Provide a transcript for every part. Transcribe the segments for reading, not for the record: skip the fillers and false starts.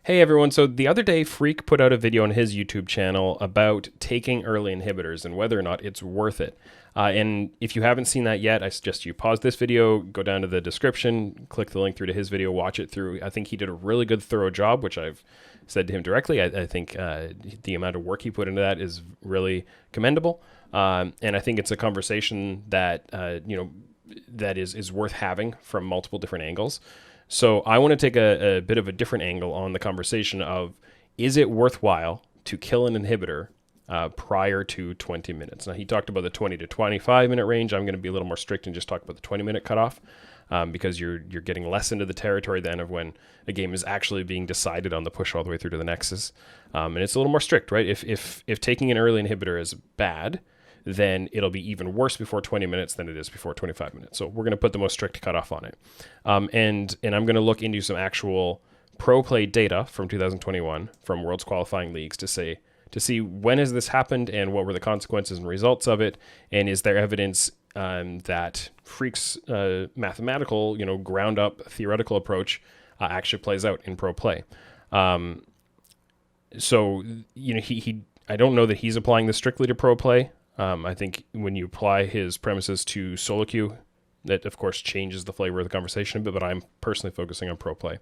Hey everyone, so the other day Freak put out a video on his YouTube channel about taking early inhibitors and whether or not it's worth it. And if you haven't seen that yet, I suggest you pause this video, go down to the description, click the link through to his video, watch it through. I think he did a really good, thorough job, which I've said to him directly. I think the amount of work he put into that is really commendable. And I think it's a conversation that, that is worth having from multiple different angles. So I want to take a bit of a different angle on the conversation of, is it worthwhile to kill an inhibitor prior to 20 minutes? Now, he talked about the 20 to 25 minute range. I'm going to be a little more strict and just talk about the 20-minute cutoff because you're getting less into the territory then of when a game is actually being decided on the push all the way through to the Nexus. And it's a little more strict, right? If taking an early inhibitor is bad, then it'll be even worse before 20 minutes than it is before 25 minutes. So we're going to put the most strict cutoff on it. And I'm going to look into some actual pro play data from 2021 from World's qualifying leagues to see when has this happened and what were the consequences and results of it, and is there evidence that Freak's mathematical, ground up theoretical approach actually plays out in pro play. So I don't know that he's applying this strictly to pro play. I think when you apply his premises to solo queue, that of course changes the flavor of the conversation a bit, but I'm personally focusing on pro play.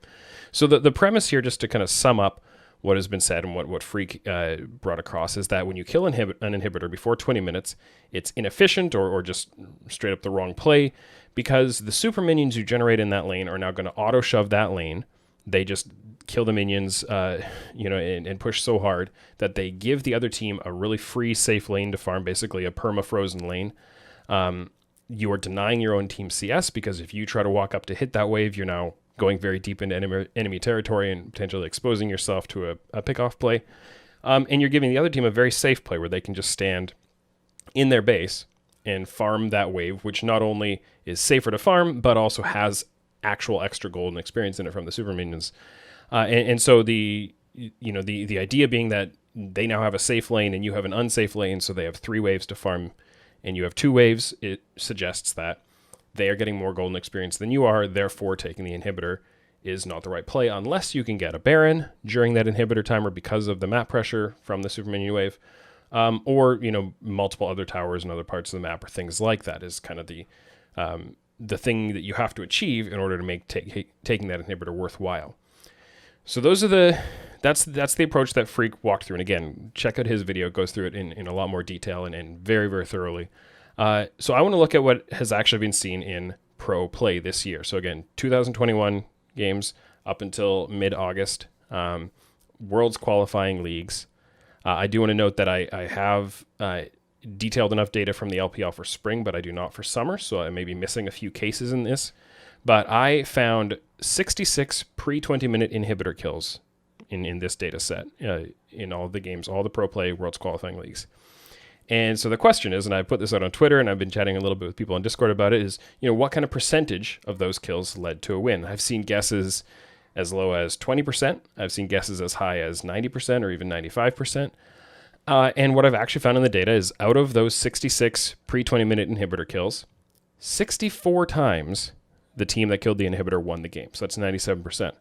So the premise here, just to kind of sum up what has been said and what Freak brought across, is that when you kill an inhibitor before 20 minutes, it's inefficient or just straight up the wrong play, because the super minions you generate in that lane are now going to auto shove that lane. They just kill the minions, and push so hard that they give the other team a really free, safe lane to farm, basically a perma-frozen lane. You are denying your own team CS, because if you try to walk up to hit that wave, you're now going very deep into enemy territory and potentially exposing yourself to a pick-off play. And you're giving the other team a very safe play where they can just stand in their base and farm that wave, which not only is safer to farm, but also has actual extra gold and experience in it from the super minions. And so the idea being that they now have a safe lane and you have an unsafe lane, so they have 3 waves to farm and you have 2 waves, it suggests that they are getting more golden experience than you are, therefore taking the inhibitor is not the right play unless you can get a Baron during that inhibitor timer because of the map pressure from the super minion wave, or multiple other towers and other parts of the map or things like that is kind of the thing that you have to achieve in order to make taking that inhibitor worthwhile. So that's the approach that Freak walked through. And again, check out his video. It goes through it in a lot more detail and very, very thoroughly. So I want to look at what has actually been seen in pro play this year. So again, 2021 games up until mid-August, World's qualifying leagues. I do want to note that I have detailed enough data from the LPL for spring, but I do not for summer. So I may be missing a few cases in this. But I found 66 pre-20-minute inhibitor kills in this data set in all the games, all the pro play World's qualifying leagues. And so the question is, and I put this out on Twitter and I've been chatting a little bit with people on Discord about it, is, what kind of percentage of those kills led to a win? I've seen guesses as low as 20%. I've seen guesses as high as 90% or even 95%. And what I've actually found in the data is out of those 66 pre-20-minute inhibitor kills, 64 times the team that killed the inhibitor won the game. So that's 97%.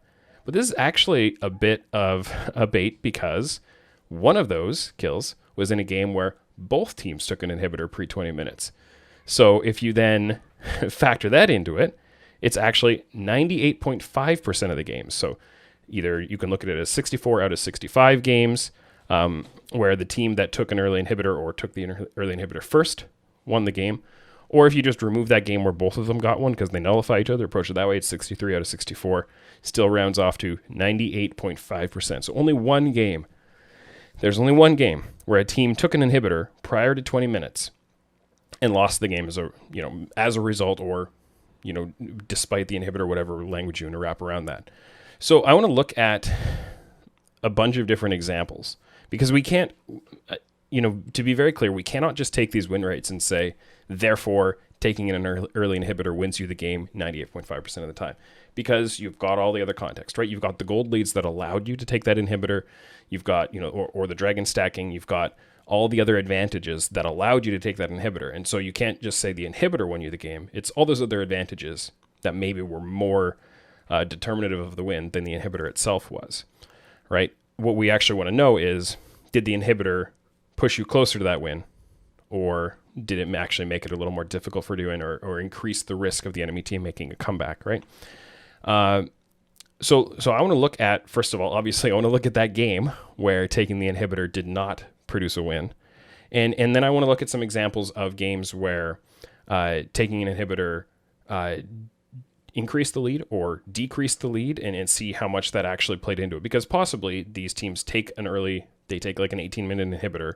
But this is actually a bit of a bait, because one of those kills was in a game where both teams took an inhibitor pre-20 minutes. So if you then factor that into it, it's actually 98.5% of the games. So either you can look at it as 64 out of 65 games, where the team that took an early inhibitor or took the early inhibitor first won the game. Or if you just remove that game where both of them got one because they nullify each other, approach it that way, it's 63 out of 64. Still rounds off to 98.5%. So only one game. There's only one game where a team took an inhibitor prior to 20 minutes and lost the game as a result, or despite the inhibitor, whatever language you want to wrap around that. So I want to look at a bunch of different examples, because we can't, to be very clear, we cannot just take these win rates and say, therefore, taking an early inhibitor wins you the game 98.5% of the time, because you've got all the other context, right? You've got the gold leads that allowed you to take that inhibitor. You've got, or the dragon stacking. You've got all the other advantages that allowed you to take that inhibitor. And so you can't just say the inhibitor won you the game. It's all those other advantages that maybe were more determinative of the win than the inhibitor itself was. right? What we actually want to know is, did the inhibitor push you closer to that win, or did it actually make it a little more difficult for doing, or increase the risk of the enemy team making a comeback, right? So I want to look at, first of all, obviously I want to look at that game where taking the inhibitor did not produce a win. And then I want to look at some examples of games where taking an inhibitor increased the lead or decreased the lead, and see how much that actually played into it. Because possibly these teams take like an 18-minute inhibitor.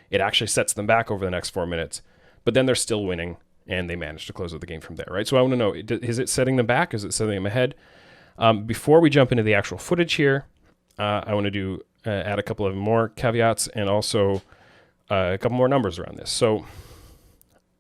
It actually sets them back over the next 4 minutes, but then they're still winning and they manage to close out the game from there, right? So I want to know, is it setting them back? Is it setting them ahead? Before we jump into the actual footage here, I want to add a couple of more caveats and also a couple more numbers around this. So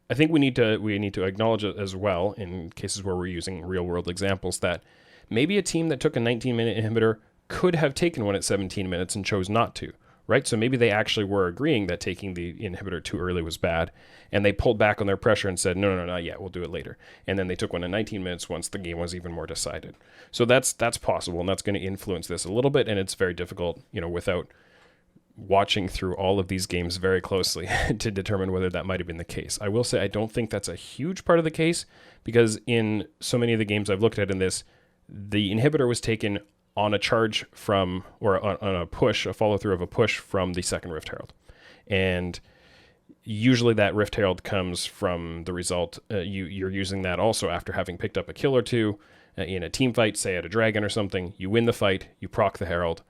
I think we need to acknowledge it as well, in cases where we're using real world examples, that maybe a team that took a 19-minute inhibitor could have taken one at 17 minutes and chose not to, right? So maybe they actually were agreeing that taking the inhibitor too early was bad, and they pulled back on their pressure and said, no, not yet, we'll do it later. And then they took one at 19 minutes once the game was even more decided. So that's possible, and that's going to influence this a little bit, and it's very difficult, without watching through all of these games very closely to determine whether that might have been the case. I will say I don't think that's a huge part of the case, because in so many of the games I've looked at in this, the inhibitor was taken on a charge from, or on a push, a follow through of a push from the second Rift Herald. And usually that Rift Herald comes from the result, you're using that also after having picked up a kill or two in a team fight, say at a dragon or something. You win the fight, you proc the Herald,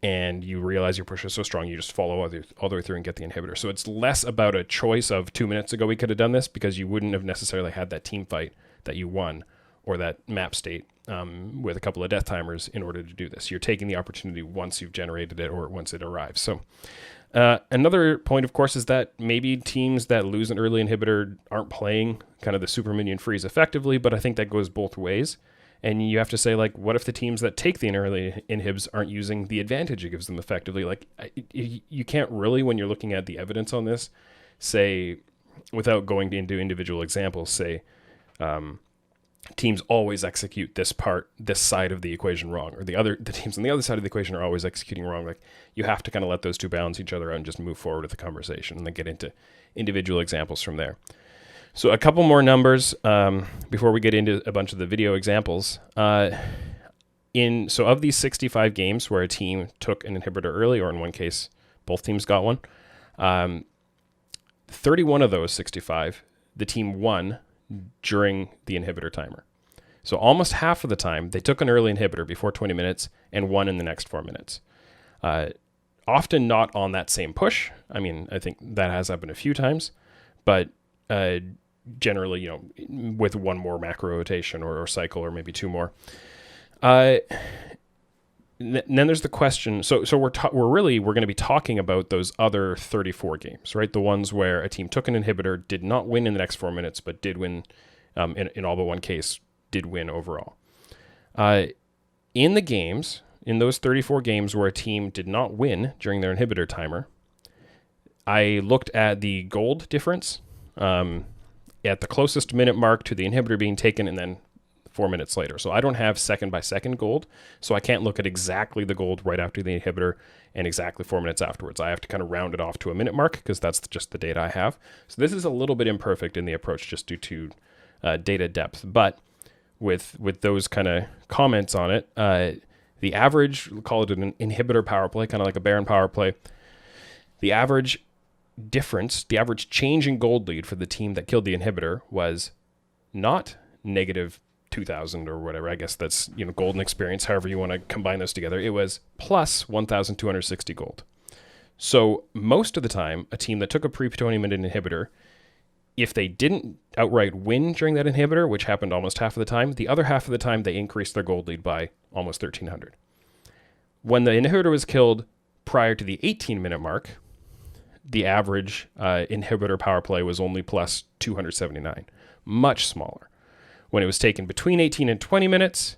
and you realize your push is so strong, you just follow all the way through and get the inhibitor. So it's less about a choice of 2 minutes ago we could have done this, because you wouldn't have necessarily had that team fight that you won, or that map state with a couple of death timers in order to do this. You're taking the opportunity once you've generated it, or once it arrives. So another point, of course, is that maybe teams that lose an early inhibitor aren't playing kind of the super minion freeze effectively, but I think that goes both ways. And you have to say, like, what if the teams that take the early inhibs aren't using the advantage it gives them effectively? Like, you can't really, when you're looking at the evidence on this, say, without going into individual examples, say, teams always execute this side of the equation wrong, or the teams on the other side of the equation are always executing wrong. Like, you have to kind of let those two balance each other out and just move forward with the conversation, and then get into individual examples from there. So a couple more numbers before we get into a bunch of the video examples. So of these 65 games where a team took an inhibitor early, or in one case, both teams got one, 31 of those 65, the team won during the inhibitor timer. So almost half of the time, they took an early inhibitor before 20 minutes and won in the next 4 minutes. Often not on that same push. I mean, I think that has happened a few times, but generally, with one more macro rotation or cycle, or maybe two more. Then there's the question. So we're going to be talking about those other 34 games, right? The ones where a team took an inhibitor, did not win in the next 4 minutes, but did win in all but one case, did win overall. In those 34 games where a team did not win during their inhibitor timer, I looked at the gold difference at the closest minute mark to the inhibitor being taken, and then 4 minutes later. So I don't have second by second gold, so I can't look at exactly the gold right after the inhibitor and exactly 4 minutes afterwards. I have to kind of round it off to a minute mark, because that's just the data I have. So this is a little bit imperfect in the approach, just due to data depth. But with those kind of comments on it, the average, we'll call it an inhibitor power play, kind of like a Baron power play, the average difference, the average change in gold lead for the team that killed the inhibitor was not negative 2,000 or whatever. I guess that's, golden experience, however you want to combine those together. It was plus 1,260 gold. So most of the time, a team that took a pre-20 minute inhibitor, if they didn't outright win during that inhibitor, which happened almost half of the time, the other half of the time they increased their gold lead by almost 1,300. When the inhibitor was killed prior to the 18-minute mark, the average inhibitor power play was only plus 279, much smaller. When it was taken between 18 and 20 minutes,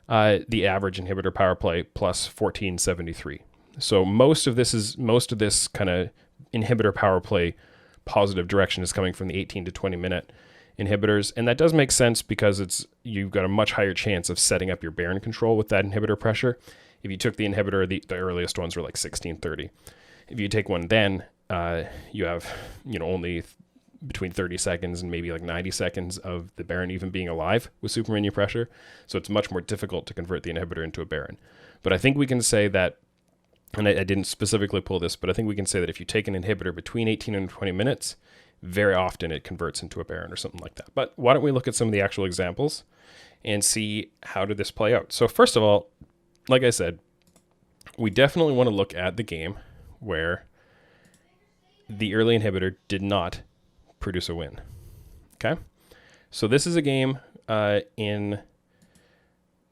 the average inhibitor power play plus 1473. So most of this kind of inhibitor power play positive direction is coming from the 18 to 20 minute inhibitors, and that does make sense, because you've got a much higher chance of setting up your Baron control with that inhibitor pressure. If you took the inhibitor, the earliest ones were like 1630. If you take one then, you have, only between 30 seconds and maybe like 90 seconds of the Baron even being alive with super minion pressure. So it's much more difficult to convert the inhibitor into a Baron. But I think we can say that, and I didn't specifically pull this, but I think we can say that if you take an inhibitor between 18 and 20 minutes, very often it converts into a Baron or something like that. But why don't we look at some of the actual examples and see how did this play out. So first of all, like I said, we definitely want to look at the game where the early inhibitor did not produce a win. Okay? So this is a game in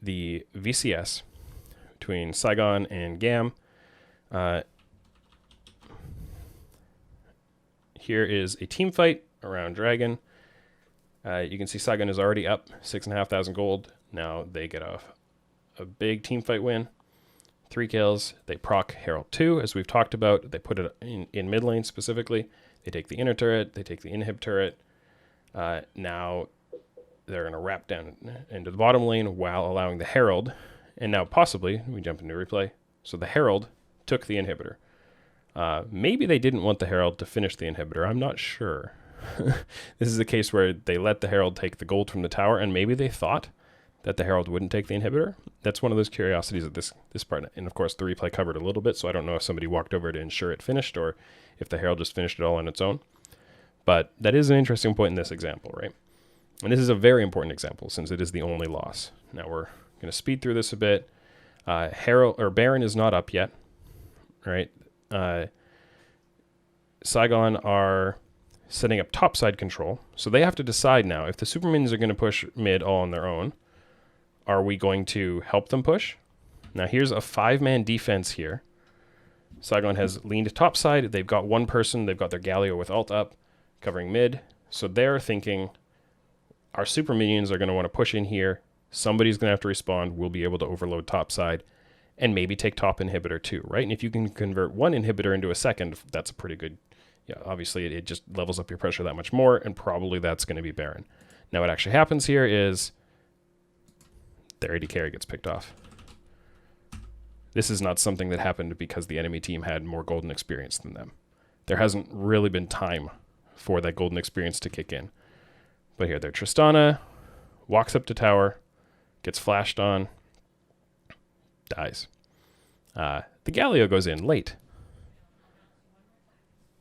the VCS between Saigon and Gam. Here is a team fight around Dragon. You can see Saigon is already up 6,500 gold. Now they get a big team fight win. 3 kills. They proc Herald 2, as we've talked about. They put it in mid lane specifically. They take the inner turret. They take the inhib turret. Now they're going to wrap down into the bottom lane while allowing the Herald. And now possibly, we jump into replay. So the Herald took the inhibitor. Maybe they didn't want the Herald to finish the inhibitor. I'm not sure. This is a case where they let the Herald take the gold from the tower, and maybe they thought that the Herald wouldn't take the inhibitor. That's one of those curiosities of this part. And of course, the replay covered a little bit, so I don't know if somebody walked over to ensure it finished or if the Herald just finished it all on its own. But that is an interesting point in this example, right? And this is a very important example since it is the only loss. Now we're going to speed through this a bit. Herald or Baron is not up yet, right? Saigon are setting up topside control. So they have to decide now if the super minions are going to push mid all on their own. Are we going to help them push? Now here's a 5-man defense here. Saigon has leaned topside. They've got one person. They've got their Galio with ult up, covering mid. So they're thinking our super minions are going to want to push in here. Somebody's going to have to respond. We'll be able to overload topside and maybe take top inhibitor too, right? And if you can convert one inhibitor into a second, that's a pretty good, obviously it just levels up your pressure that much more, and probably that's going to be Baron. Now what actually happens here is their AD carry gets picked off. This is not something that happened because the enemy team had more golden experience than them. There hasn't really been time for that golden experience to kick in. But here, their Tristana walks up to tower, gets flashed on, dies. The Galio goes in late.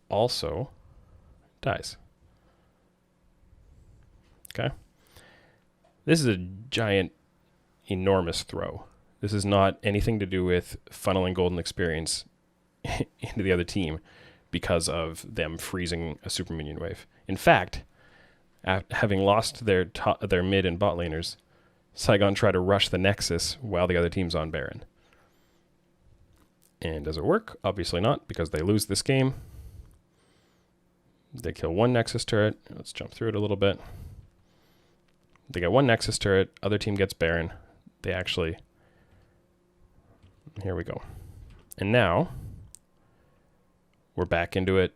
Also dies. Okay. This is a giant, enormous throw. This is not anything to do with funneling golden experience into the other team because of them freezing a super minion wave. In fact, having lost their mid and bot laners, Saigon try to rush the Nexus while the other team's on Baron. And does it work? Obviously not, because they lose this game. They kill one Nexus turret. Let's jump through it a little bit. They get one Nexus turret. Other team gets Baron. They actually... Here we go. And now we're back into it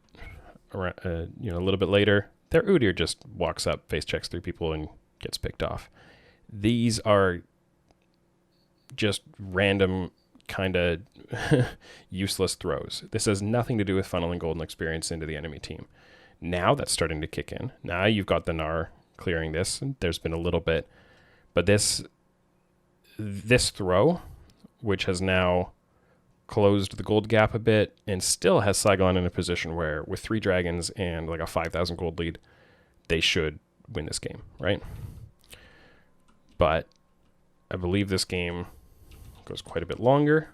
a little bit later. Their Udyr just walks up, face checks 3 people, and gets picked off. These are just random kind of useless throws. This has nothing to do with funneling golden experience into the enemy team. Now that's starting to kick in. Now you've got the Gnar clearing this. There's been a little bit. But this throw, which has now closed the gold gap a bit and still has Saigon in a position where with 3 dragons and like a 5,000 gold lead, they should win this game, right? But I believe this game goes quite a bit longer.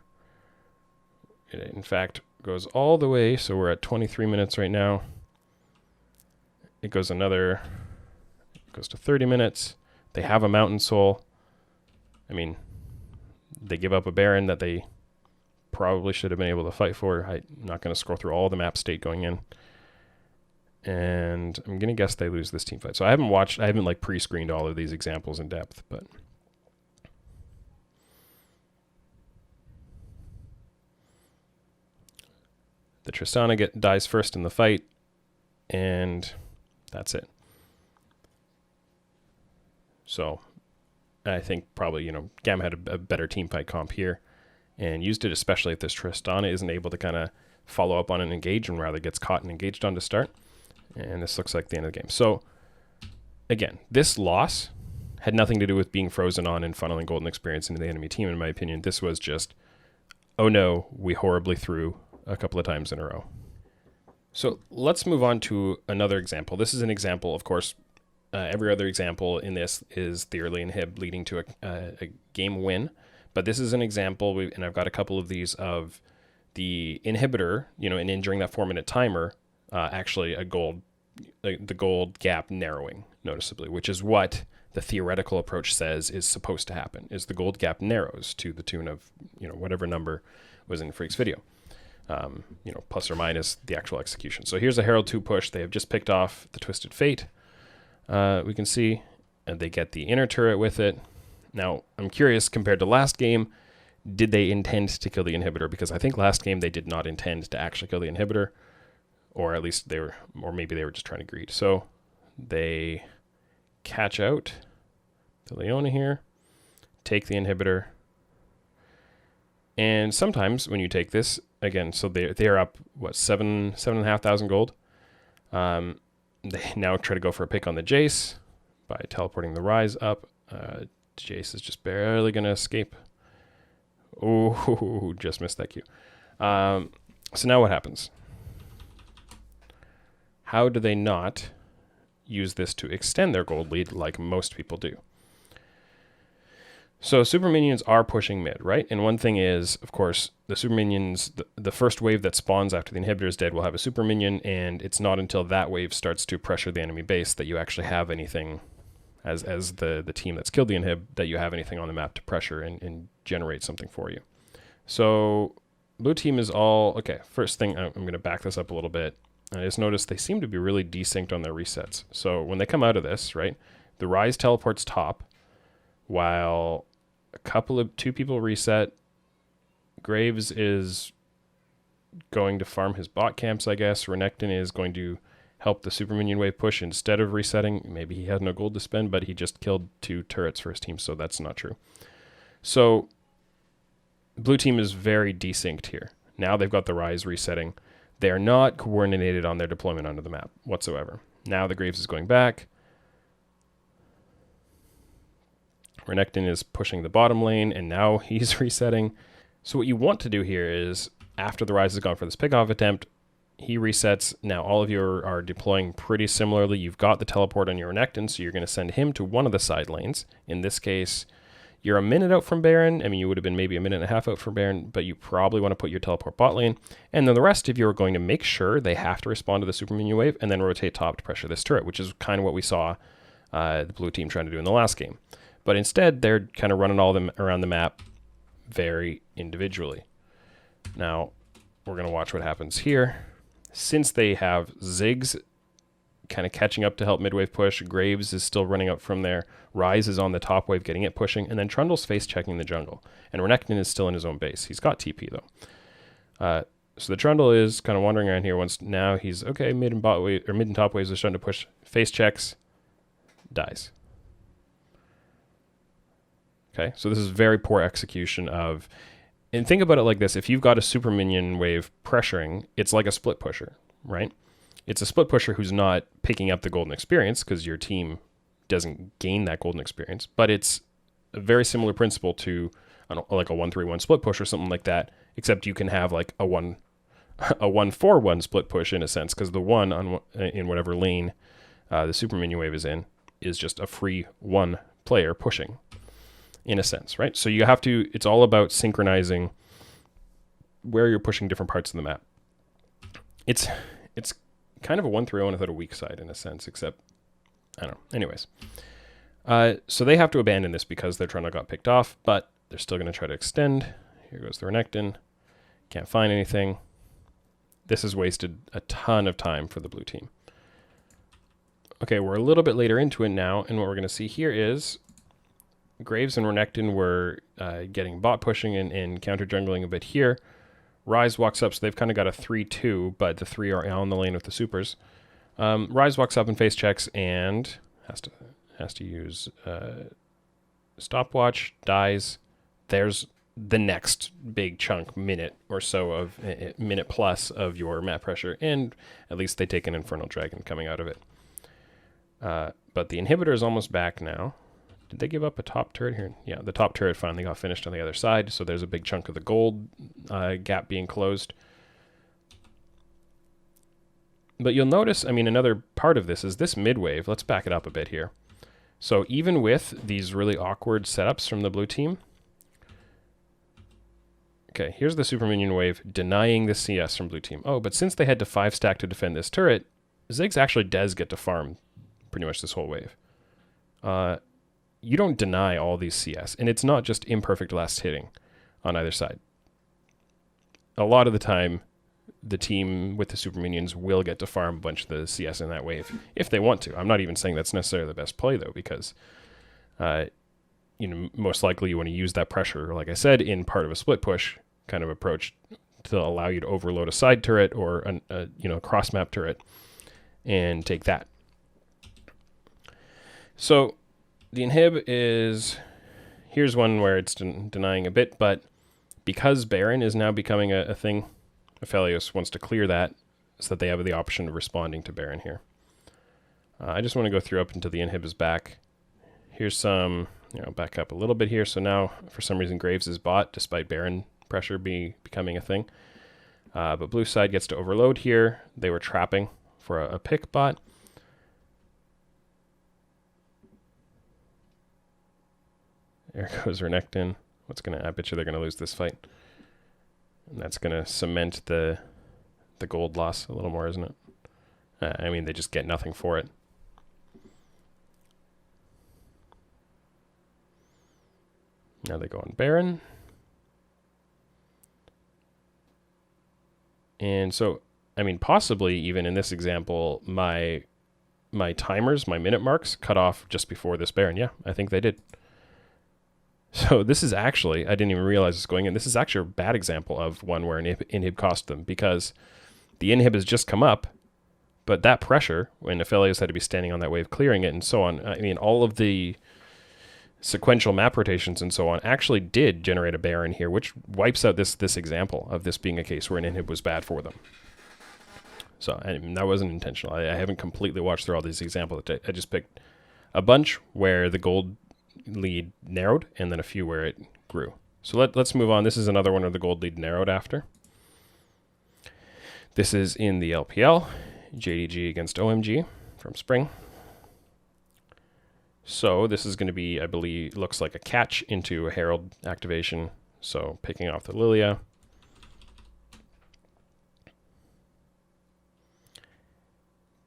It, in fact, goes all the way, so we're at 23 minutes right now. It goes to 30 minutes. They have a Mountain Soul. I mean, they give up a Baron that they probably should have been able to fight for. I'm not going to scroll through all the map state going in. And I'm going to guess they lose this team fight. So I haven't like pre-screened all of these examples in depth, but... The Tristana dies first in the fight, and that's it. So I think probably, Gam had a better team fight comp here, and used it, especially if this Tristana isn't able to kind of follow up on and engage, and rather gets caught and engaged on to start. And this looks like the end of the game. So again, this loss had nothing to do with being frozen on and funneling golden experience into the enemy team, in my opinion. This was just, oh no, we horribly threw a couple of times in a row. So let's move on to another example. This is an example, of course, every other example in this is the early inhib leading to a game win. But this is an example, and I've got a couple of these of the inhibitor, and during that 4-minute timer, actually the gold gap narrowing noticeably, which is what the theoretical approach says is supposed to happen, is the gold gap narrows to the tune of, whatever number was in Freak's video. Plus or minus the actual execution. So here's a Herald 2 push. They have just picked off the Twisted Fate. We can see, and they get the inner turret with it. Now, I'm curious, compared to last game, did they intend to kill the inhibitor? Because I think last game they did not intend to actually kill the inhibitor, or at least maybe they were just trying to greed. So they catch out the Leona here, take the inhibitor, and sometimes when you take this, again, so they're up, what, 7,500 gold. They now try to go for a pick on the Jace by teleporting the Rise up. Jace is just barely going to escape. Oh, just missed that Q. So now what happens? How do they not use this to extend their gold lead like most people do? So super minions are pushing mid, right? And one thing is, of course, the super minions, the first wave that spawns after the inhibitor is dead will have a super minion, and it's not until that wave starts to pressure the enemy base that you actually have anything, as the team that's killed the inhib, that you have anything on the map to pressure and generate something for you. So blue team is all, okay, first thing, I'm going to back this up a little bit. I just noticed they seem to be really desynced on their resets. So when they come out of this, right, the Rise teleports top, while two people reset. Graves is going to farm his bot camps, I guess. Renekton is going to help the super minion wave push instead of resetting. Maybe he had no gold to spend, but he just killed 2 turrets for his team, so that's not true. So blue team is very desynced here. Now they've got the Rise resetting. They are not coordinated on their deployment onto the map whatsoever. Now the Graves is going back. Renekton is pushing the bottom lane, and now he's resetting. So what you want to do here is, after the Rise has gone for this pickoff attempt, he resets. Now all of you are deploying pretty similarly. You've got the teleport on your Renekton, so you're going to send him to one of the side lanes. In this case, you're a minute out from Baron. I mean, you would have been maybe a minute and a half out from Baron, but you probably want to put your teleport bot lane. And then the rest of you are going to make sure they have to respond to the super minion wave and then rotate top to pressure this turret, which is kind of what we saw the blue team trying to do in the last game. But instead, they're kind of running all of them around the map very individually. Now, we're going to watch what happens here. Since they have Ziggs kind of catching up to help midwave push, Graves is still running up from there, Rise is on the top wave getting it pushing, and then Trundle's face checking the jungle. And Renekton is still in his own base. He's got TP, though. So the Trundle is kind of wandering around here. Once now he's, okay, mid and top waves are starting to push. Face checks, dies. Okay, so this is very poor execution of, and think about it like this. If you've got a super minion wave pressuring, it's like a split pusher, right? It's a split pusher who's not picking up the golden experience because your team doesn't gain that golden experience, but it's a very similar principle to like a 1-3-1 split push or something like that, except you can have like a 1-4-1 split push in a sense, because the one in whatever lane the super minion wave is in is just a free one player pushing, in a sense, right? So you have to, it's all about synchronizing where you're pushing different parts of the map. It's kind of a 1-3-0 without a weak side in a sense, except, I don't know. Anyways. So they have to abandon this because their Trundle got picked off, but they're still going to try to extend. Here goes the Renekton. Can't find anything. This has wasted a ton of time for the blue team. Okay, we're a little bit later into it now, and what we're going to see here is Graves and Renekton were getting bot pushing and counter jungling a bit here. Rise walks up, so they've kind of got a 3-2, but the 3 are on the lane with the supers. Rise walks up and face checks and has to use stopwatch, dies. There's the next big chunk, minute or so of minute plus of your map pressure, and at least they take an Infernal Dragon coming out of it. But the inhibitor is almost back now. Did they give up a top turret here? Yeah, the top turret finally got finished on the other side, so there's a big chunk of the gold gap being closed. But you'll notice, I mean, another part of this is this mid-wave. Let's back it up a bit here. So even with these really awkward setups from the blue team, okay, here's the super minion wave denying the CS from blue team. Oh, but since they had to 5-stack to defend this turret, Ziggs actually does get to farm pretty much this whole wave. You don't deny all these CS, and it's not just imperfect last hitting on either side. A lot of the time, the team with the super minions will get to farm a bunch of the CS in that wave if they want to. I'm not even saying that's necessarily the best play, though, because most likely you want to use that pressure, like I said, in part of a split push kind of approach to allow you to overload a side turret or a cross map turret and take that. So the inhib is, here's one where it's denying a bit, but because Baron is now becoming a thing, Aphelios wants to clear that so that they have the option of responding to Baron here. I just want to go through up until the inhib is back. Here's some, back up a little bit here. So now, for some reason, Graves is bot, despite Baron pressure becoming a thing. But blue side gets to overload here. They were trapping for a pick bot. There goes Renekton. I bet you they're going to lose this fight. And that's going to cement the gold loss a little more, isn't it? I mean, they just get nothing for it. Now they go on Baron. And so, I mean, possibly even in this example, my timers, my minute marks, cut off just before this Baron. Yeah, I think they did. So this is actually, I didn't even realize this going in, this is actually a bad example of one where an inhib cost them, because the inhib has just come up, but that pressure, when Aphelios had to be standing on that wave clearing it and so on, I mean, all of the sequential map rotations and so on actually did generate a Baron here, which wipes out this example of this being a case where an inhib was bad for them. So I mean, that wasn't intentional. I haven't completely watched through all these examples. I just picked a bunch where the gold lead narrowed and then a few where it grew. So let's move on. This is another one where the gold lead narrowed after. This is in the LPL, JDG against OMG from spring. So this is going to be, I believe, looks like a catch into a Herald activation. So picking off the Lilia.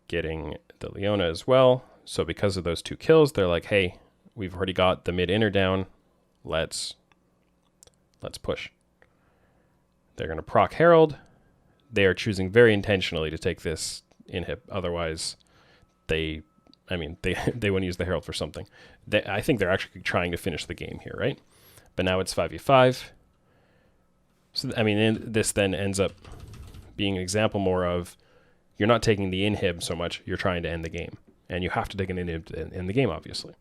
Getting the Leona as well. So because of those 2 kills, they're like, hey, we've already got the mid-inner down. Let's push. They're going to proc Herald. They are choosing very intentionally to take this inhib. Otherwise, they want to use the Herald for something. I think they're actually trying to finish the game here, right? But now it's 5v5. So, I mean, this then ends up being an example more of you're not taking the inhib so much, you're trying to end the game. And you have to take an inhib to end the game, obviously.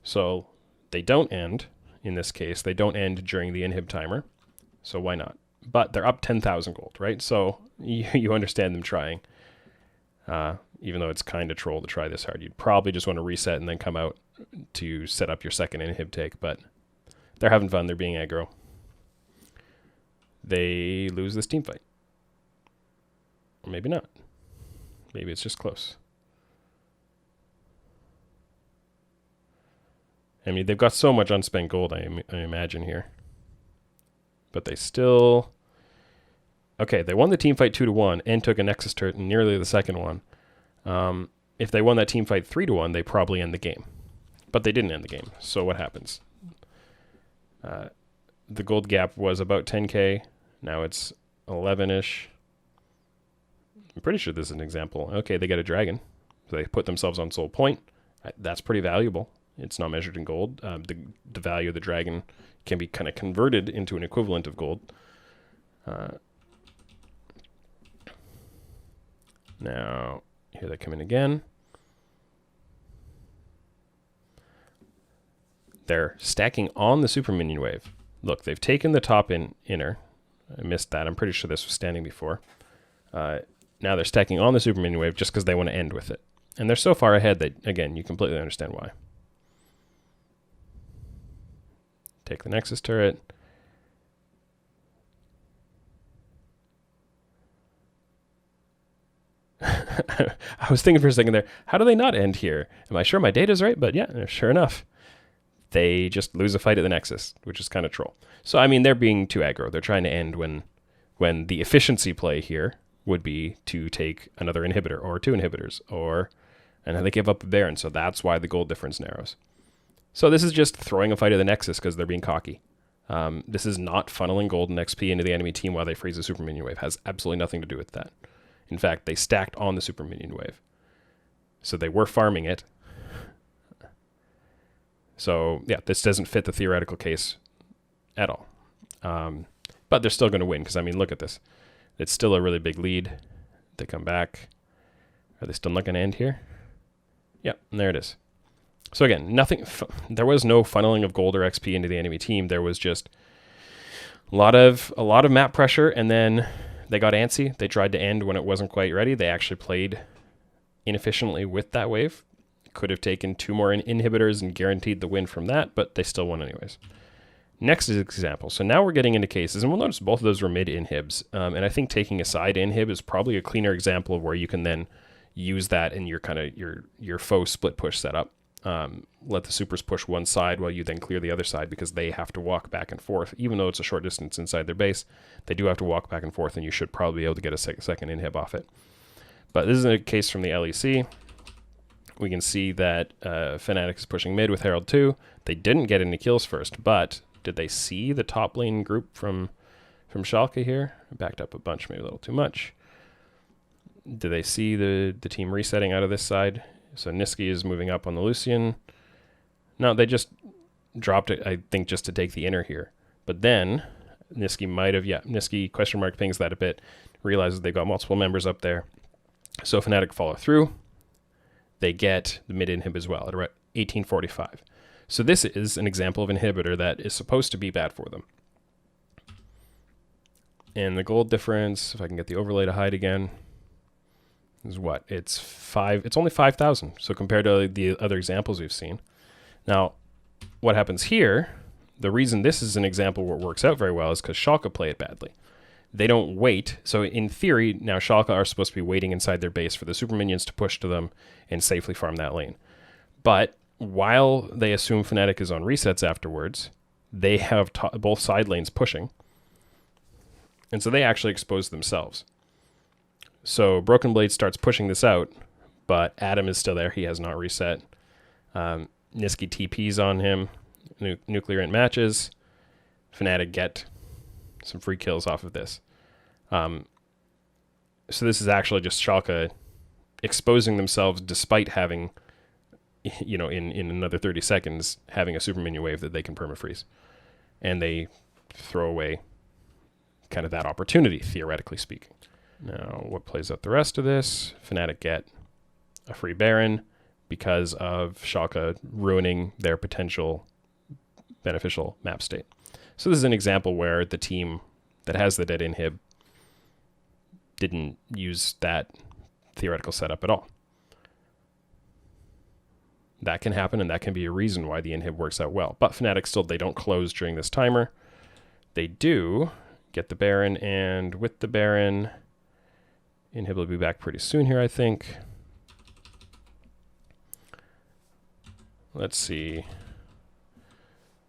So they don't end, in this case, they don't end during the inhib timer. So why not? But they're up 10,000 gold, right? So you understand them trying. Even though it's kind of troll to try this hard. You'd probably just want to reset and then come out to set up your second inhib take. But they're having fun. They're being aggro. They lose this team fight. Or maybe not. Maybe it's just close. I mean, they've got so much unspent gold, I imagine, here. But they still... Okay, they won the team fight 2-1 and took a Nexus turret in nearly the second one. If they won that team fight 3-1, they probably end the game. But they didn't end the game, so what happens? The gold gap was about 10k. Now it's 11-ish. I'm pretty sure this is an example. Okay, they get a dragon. So they put themselves on soul point. That's pretty valuable. It's not measured in gold. The value of the dragon can be kind of converted into an equivalent of gold. Now, here they come in again. They're stacking on the super minion wave. look, they've taken the top inner. I missed that. I'm pretty sure this was standing before. Now they're stacking on the super minion wave just because they want to end with it. And they're so far ahead that, again, you completely understand why. Take the Nexus turret. I was thinking for a second there, how do they not end here? Am I sure my data's right? But yeah, sure enough. They just lose a fight at the Nexus, which is kind of troll. So, I mean, they're being too aggro. They're trying to end when the efficiency play here would be to take another inhibitor or 2 inhibitors, and they give up a Baron, so that's why the gold difference narrows. So this is just throwing a fight at the Nexus because they're being cocky. This is not funneling gold and XP into the enemy team while they freeze the super minion wave. It has absolutely nothing to do with that. In fact, they stacked on the super minion wave. So they were farming it. So, yeah, this doesn't fit the theoretical case at all. But they're still going to win because, I mean, look at this. It's still a really big lead. They come back. Are they still not going to end here? Yep, and there it is. So again, there was no funneling of gold or XP into the enemy team. There was just a lot of map pressure, and then they got antsy. They tried to end when it wasn't quite ready. They actually played inefficiently with that wave. Could have taken 2 more inhibitors and guaranteed the win from that, but they still won anyways. Next is example. So now we're getting into cases, and we'll notice both of those were mid inhibs. And I think taking a side inhib is probably a cleaner example of where you can then use that in your kind of your faux split push setup. Let the supers push one side while you then clear the other side because they have to walk back and forth. Even though it's a short distance inside their base, they do have to walk back and forth, and you should probably be able to get a second inhib off it. But this is a case from the LEC. We can see that Fnatic is pushing mid with Herald 2. They didn't get any kills first, but did they see the top lane group from Schalke here? I backed up a bunch, maybe a little too much. Do they see the team resetting out of this side? So Niski is moving up on the Lucian. No, they just dropped it, I think, just to take the inner here. But then Niski might have, Niski question mark pings that a bit, realizes they've got multiple members up there. So Fnatic follow through. They get the mid inhib as well at about 1845. So this is an example of an inhibitor that is supposed to be bad for them. And the gold difference, if I can get the overlay to hide again, is what? It's only 5,000. So compared to the other examples we've seen. Now, what happens here, the reason this is an example where it works out very well is because Schalke play it badly. They don't wait. So in theory, now Schalke are supposed to be waiting inside their base for the super minions to push to them and safely farm that lane. But while they assume Fnatic is on resets afterwards, they have both side lanes pushing. And so they actually expose themselves. So Broken Blade starts pushing this out, but Adam is still there. He has not reset. Niski TPs on him. Nuclear Int matches. Fnatic get some free kills off of this. So this is actually just Schalke exposing themselves despite having, in another 30 seconds, having a super minion wave that they can permafreeze. And they throw away kind of that opportunity, theoretically speaking. Now, what plays out the rest of this? Fnatic get a free Baron because of Schalke ruining their potential beneficial map state. So this is an example where the team that has the dead inhib didn't use that theoretical setup at all. That can happen, and that can be a reason why the inhib works out well. But Fnatic still, they don't close during this timer. They do get the Baron, and with the Baron, inhib will be back pretty soon here, I think. Let's see.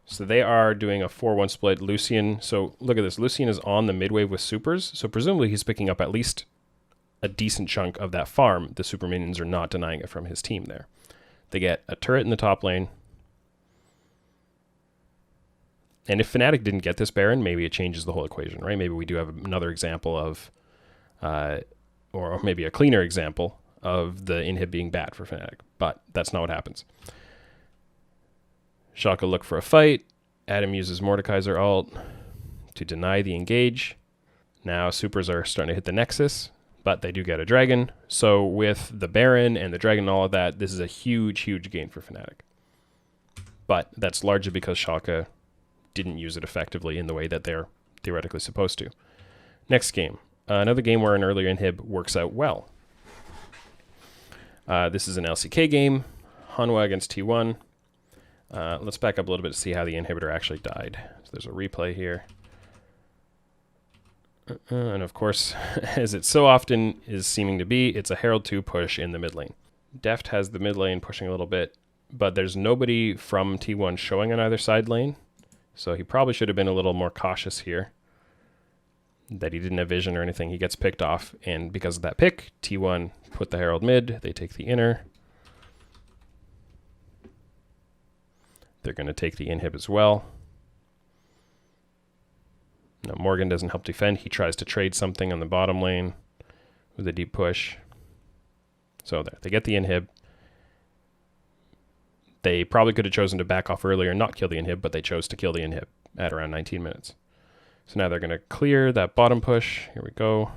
So they are doing a 4-1 split. Lucian, so look at this. Lucian is on the mid-wave with supers, so presumably he's picking up at least a decent chunk of that farm. The super minions are not denying it from his team there. They get a turret in the top lane. And if Fnatic didn't get this Baron, maybe it changes the whole equation, right? Maybe we do have another example of, or maybe a cleaner example of the inhib being bad for Fnatic. But that's not what happens. Schalke look for a fight. Adam uses Mordekaiser ult to deny the engage. Now supers are starting to hit the Nexus, but they do get a dragon. So with the Baron and the dragon and all of that, this is a huge, huge gain for Fnatic. But that's largely because Schalke didn't use it effectively in the way that they're theoretically supposed to. Next game. Another game where an earlier inhib works out well. This is an LCK game. Hanwha against T1. Let's back up a little bit to see how the inhibitor actually died. So there's a replay here. And of course, as it so often is seeming to be, it's a Herald 2 push in the mid lane. Deft has the mid lane pushing a little bit, but there's nobody from T1 showing on either side lane. So he probably should have been a little more cautious here. That he didn't have vision or anything. He gets picked off, and because of that pick, T1 put the Herald mid. They take the inner. They're going to take the inhib as well. Now Morgan doesn't help defend. He tries to trade something on the bottom lane with a deep push. So there, they get the inhib. They probably could have chosen to back off earlier and not kill the inhib, but they chose to kill the inhib at around 19 minutes. So now they're going to clear that bottom push. Here we go.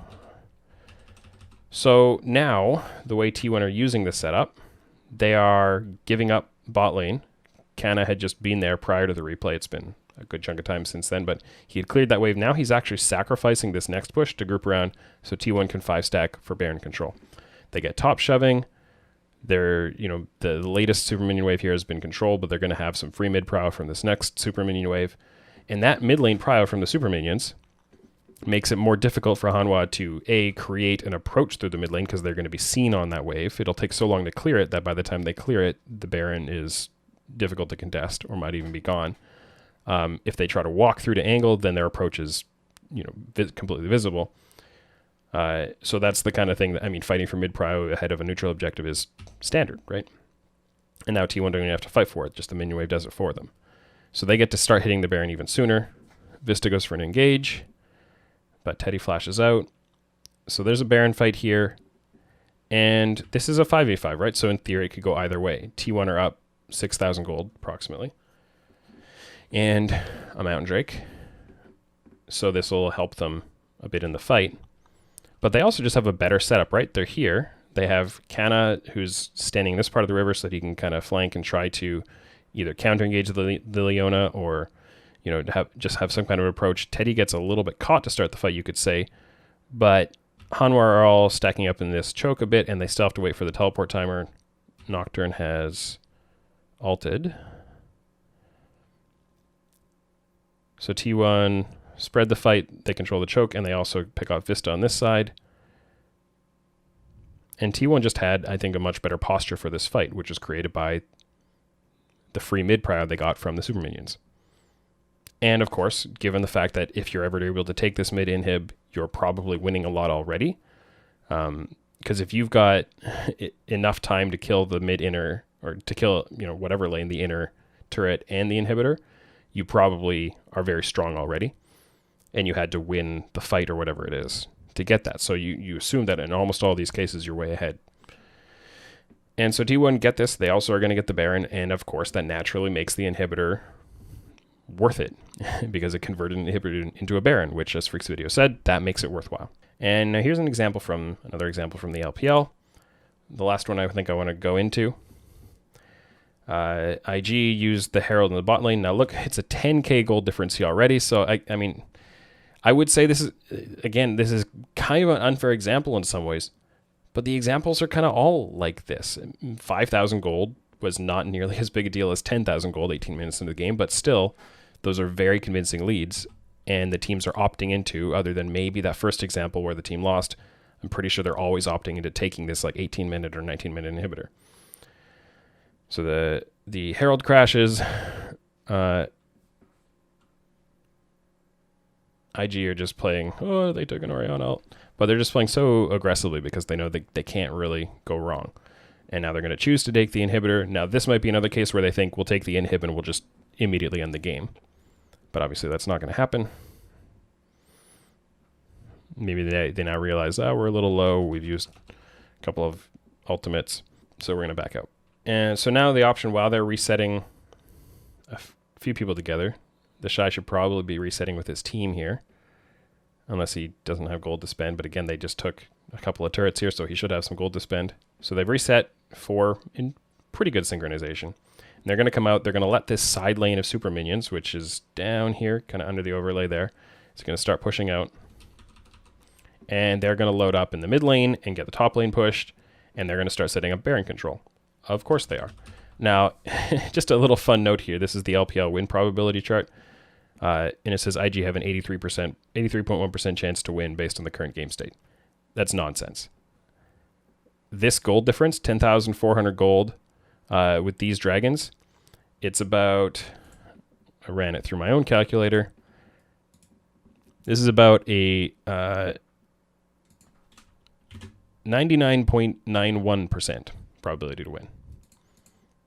So now, the way T1 are using this setup, they are giving up bot lane. Kana had just been there prior to the replay. It's been a good chunk of time since then, but he had cleared that wave. Now he's actually sacrificing this next push to group around so T1 can 5-stack for Baron control. They get top shoving. They're, the latest super minion wave here has been controlled, but they're going to have some free mid prio from this next super minion wave. And that mid lane prio from the super minions makes it more difficult for Hanwha to, A, create an approach through the mid lane because they're going to be seen on that wave. It'll take so long to clear it that by the time they clear it, the Baron is difficult to contest or might even be gone. If they try to walk through to angle, then their approach is, completely visible. So that's the kind of thing that, fighting for mid prio ahead of a neutral objective is standard, right? And now T1 don't even have to fight for it, just the minion wave does it for them. So they get to start hitting the Baron even sooner. Vista goes for an engage, but Teddy flashes out. So there's a Baron fight here. And this is a 5v5, right? So in theory, it could go either way. T1 are up 6,000 gold, approximately. And a Mountain Drake. So this will help them a bit in the fight. But they also just have a better setup, right? They're here. They have Kana, who's standing in this part of the river so that he can kind of flank and try to either counter-engage the Leona or, just have some kind of approach. Teddy gets a little bit caught to start the fight, you could say. But Hanwha are all stacking up in this choke a bit, and they still have to wait for the teleport timer. Nocturne has ulted. So T1 spread the fight, they control the choke, and they also pick off Vista on this side. And T1 just had, I think, a much better posture for this fight, which was created by the free mid prio they got from the super minions. And of course, given the fact that if you're ever able to take this mid inhib, you're probably winning a lot already. Because if you've got enough time to kill the mid inner, or to kill, whatever lane, the inner turret and the inhibitor, you probably are very strong already. And you had to win the fight or whatever it is to get that. So you assume that in almost all these cases, you're way ahead. And so T1 get this. They also are going to get the Baron. And of course, that naturally makes the inhibitor worth it because it converted an inhibitor into a Baron, which, as Freak's video said, that makes it worthwhile. And now here's another example from the LPL. The last one I think I want to go into. IG used the Herald in the bot lane. Now look, it's a 10k gold difference here already. So I would say this is kind of an unfair example in some ways, but the examples are kind of all like this. 5,000 gold was not nearly as big a deal as 10,000 gold 18 minutes into the game, but still, those are very convincing leads, and the teams are opting into, other than maybe that first example where the team lost, I'm pretty sure they're always opting into taking this like 18-minute or 19-minute inhibitor. So the Herald crashes. IG are just playing, they took an Orion ult. But they're just playing so aggressively because they know they can't really go wrong. And now they're going to choose to take the inhibitor. Now this might be another case where they think we'll take the inhib and we'll just immediately end the game. But obviously that's not going to happen. Maybe they now realize, we're a little low. We've used a couple of ultimates, so we're going to back out. And so now the option, while they're resetting a few people together, the Shy should probably be resetting with his team here. Unless he doesn't have gold to spend. But again, they just took a couple of turrets here, so he should have some gold to spend. So they've reset 4 in pretty good synchronization. And they're going to come out. They're going to let this side lane of super minions, which is down here, kind of under the overlay there. It's going to start pushing out. And they're going to load up in the mid lane and get the top lane pushed. And they're going to start setting up Baron control. Of course they are. Now, just a little fun note here. This is the LPL win probability chart. And it says IG have an 83.1% chance to win based on the current game state. That's nonsense. This gold difference, 10,400 gold with these dragons, it's about, I ran it through my own calculator. This is about a 99.91% probability to win.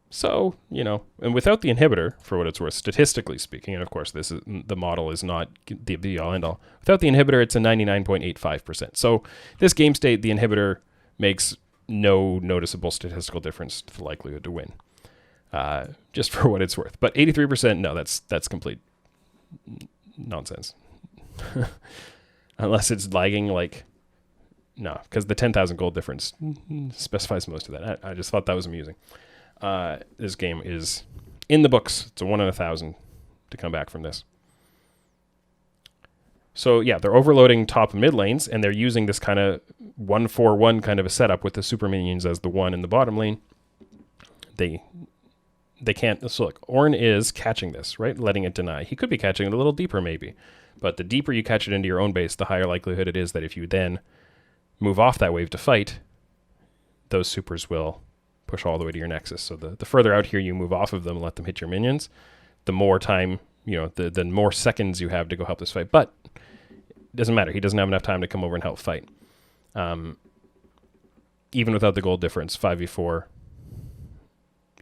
So, you know, and without the inhibitor, for what it's worth, statistically speaking, and of course this is, the model is not the be-all end-all. Without the inhibitor, it's a 99.85%. So this game state, the inhibitor makes no noticeable statistical difference to the likelihood to win, just for what it's worth. But 83%, no, that's complete nonsense. Unless it's lagging, like, no, because the 10,000 gold difference specifies most of that. I just thought that was amusing. This game is in the books. It's a 1 in 1,000 to come back from this. So yeah, they're overloading top and mid lanes, and they're using this kind of 1-4-1 kind of a setup with the super minions as the one in the bottom lane. They can't. So look, Ornn is catching this, right? Letting it deny. He could be catching it a little deeper maybe, but the deeper you catch it into your own base, the higher likelihood it is that if you then move off that wave to fight, those supers will push all the way to your nexus. So the further out here you move off of them and let them hit your minions, the more time, you know, the more seconds you have to go help this fight. But it doesn't matter. He doesn't have enough time to come over and help fight. Even without the gold difference, 5v4,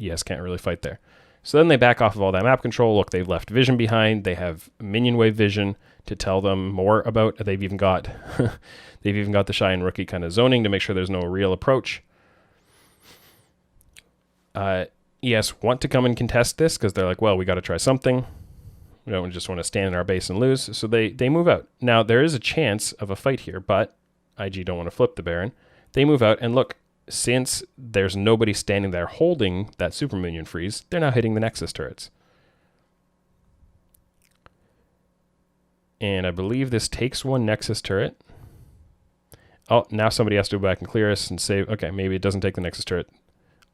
ES can't really fight there. So then they back off of all that map control. Look, they've left vision behind. They have minion wave vision to tell them more about. They've even got the Shy and Rookie kind of zoning to make sure there's no real approach. ES want to come and contest this because they're like, well, we got to try something. We don't just want to stand in our base and lose. So they move out. Now, there is a chance of a fight here, but IG don't want to flip the Baron. They move out, and look, since there's nobody standing there holding that super minion freeze, they're now hitting the Nexus turrets. And I believe this takes one Nexus turret. Oh, now somebody has to go back and clear us and save. Okay, maybe it doesn't take the Nexus turret.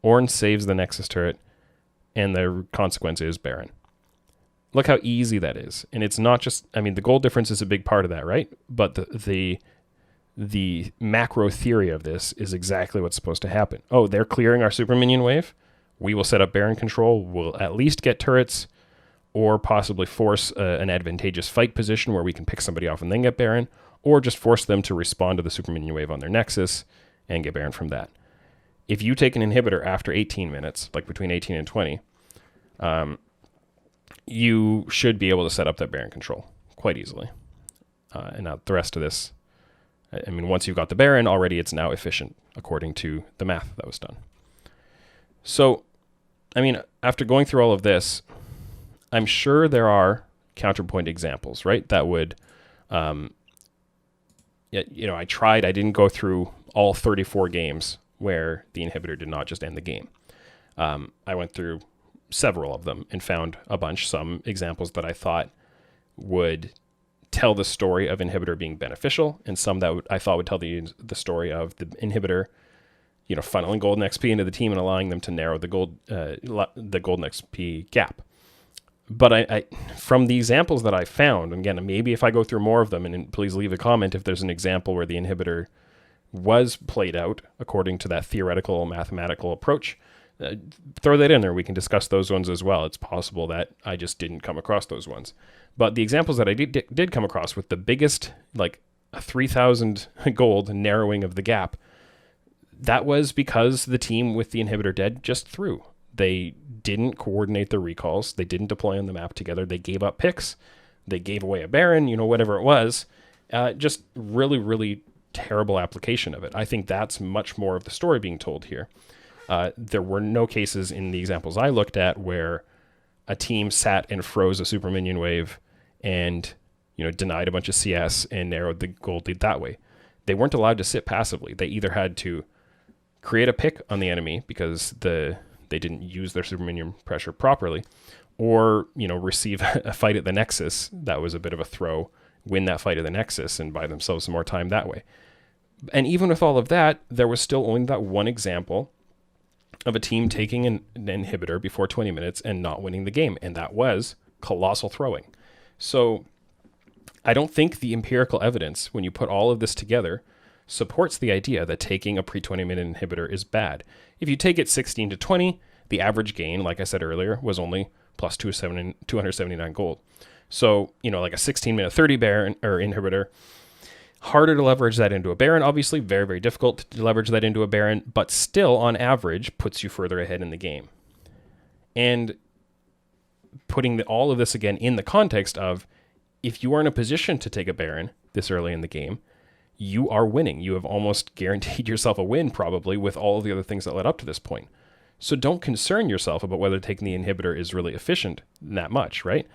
Ornn saves the Nexus turret, and the consequence is Baron. Look how easy that is. And it's not just, I mean, the gold difference is a big part of that, right? But the macro theory of this is exactly what's supposed to happen. Oh, they're clearing our super minion wave. We will set up Baron control. We'll at least get turrets or possibly force an advantageous fight position where we can pick somebody off and then get Baron, or just force them to respond to the super minion wave on their Nexus and get Baron from that. If you take an inhibitor after 18 minutes, like between 18 and 20, you should be able to set up that Baron control quite easily. And now the rest of this, I mean, once you've got the Baron, already it's now efficient according to the math that was done. So, I mean, after going through all of this, I'm sure there are counterpoint examples, right? That would, I didn't go through all 34 games where the inhibitor did not just end the game. I went through several of them and found a bunch, some examples that I thought would tell the story of inhibitor being beneficial, and some that I thought would tell the story of the inhibitor, funneling golden XP into the team and allowing them to narrow the golden XP gap. But I from the examples that I found, again, maybe if I go through more of them, and please leave a comment if there's an example where the inhibitor was played out according to that theoretical mathematical approach, throw that in there. We can discuss those ones as well. It's possible that I just didn't come across those ones. But the examples that I did come across with the biggest, like a 3,000 gold narrowing of the gap, that was because the team with the inhibitor dead just threw. They didn't coordinate the recalls. They didn't deploy on the map together. They gave up picks. They gave away a Baron, whatever it was. Just really, really terrible application of it. I think that's much more of the story being told here. There were no cases in the examples I looked at where a team sat and froze a super minion wave and denied a bunch of CS and narrowed the gold lead that way. They weren't allowed to sit passively. They either had to create a pick on the enemy because the they didn't use their super minion pressure properly, or, receive a fight at the Nexus that was a bit of a throw, win that fight at the Nexus and buy themselves some more time that way. And even with all of that, there was still only that one example of a team taking an inhibitor before 20 minutes and not winning the game, and that was colossal throwing. So I don't think the empirical evidence, when you put all of this together, supports the idea that taking a pre-20-minute inhibitor is bad. If you take it 16 to 20, the average gain, like I said earlier, was only plus 279 gold. So, like a 16-minute 30 Baron or inhibitor, harder to leverage that into a Baron, obviously, very, very difficult to leverage that into a Baron, but still, on average, puts you further ahead in the game. And putting all of this again in the context of, if you are in a position to take a Baron this early in the game, you are winning. You have almost guaranteed yourself a win, probably, with all of the other things that led up to this point. So don't concern yourself about whether taking the inhibitor is really efficient that much, right?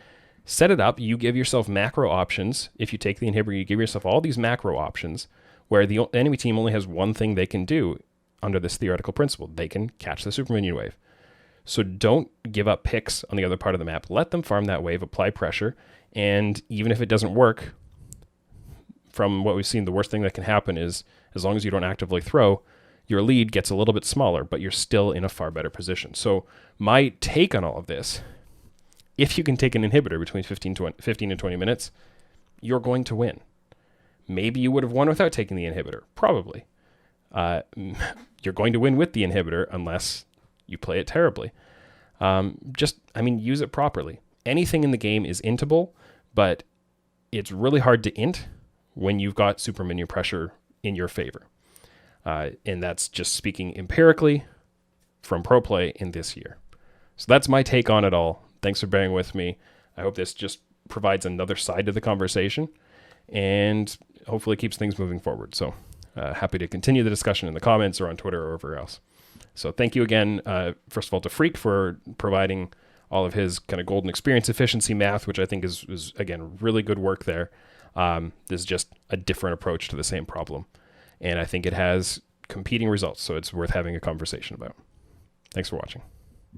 Set it up. You give yourself macro options. If you take the inhibitor, you give yourself all these macro options where the enemy team only has one thing they can do under this theoretical principle. They can catch the super minion wave. So don't give up picks on the other part of the map. Let them farm that wave, apply pressure, and even if it doesn't work, from what we've seen, the worst thing that can happen is, as long as you don't actively throw, your lead gets a little bit smaller, but you're still in a far better position. So my take on all of this, if you can take an inhibitor between 15 and 20 minutes, you're going to win. Maybe you would have won without taking the inhibitor. Probably. You're going to win with the inhibitor unless you play it terribly. Use it properly. Anything in the game is intable, but it's really hard to int when you've got super minion pressure in your favor. And that's just speaking empirically from pro play in this year. So that's my take on it all. Thanks for bearing with me. I hope this just provides another side to the conversation and hopefully keeps things moving forward. So happy to continue the discussion in the comments or on Twitter or wherever else. So thank you again, first of all, to Freak for providing all of his kind of golden experience efficiency math, which I think is again, really good work there. This is just a different approach to the same problem. And I think it has competing results, so it's worth having a conversation about. Thanks for watching.